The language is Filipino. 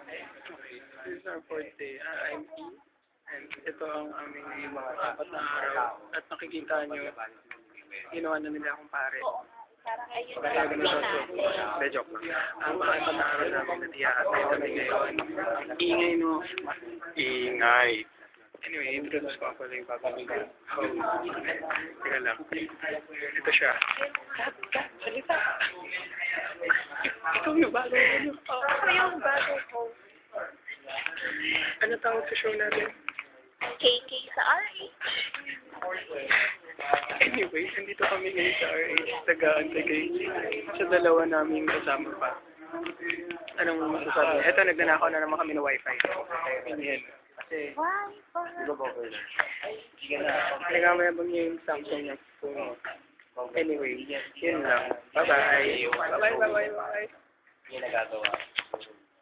This is our fourth day. I'm E. And ito ang aming mga apat na araw. At nakikita nyo, ginawa na nila akong pare. Kaya ganun so. Hindi, joke lang. Ang mga apat na araw namin natiyakatay kami ngayon. Ingay no. Ingay. Anyway, introduce ko ako lang yung papakita. Teka lang. Ito siya. Salita. Ikaw yung bagong ano. Ako yung bagong host. Ano tawag sa show natin? KK sa RH. Anyway, nandito kami ngayon sa RH. Tagaan-tagay sa dalawa naming kasama pa. Anong masasabi? Eto, nagnanakaw na naman kami ng wifi. Ganyan. Kasi, nagamayabang niya yung Samsung niya. So, anyway, yun lang. Bye-bye. Bye-bye. Yung nagagawa.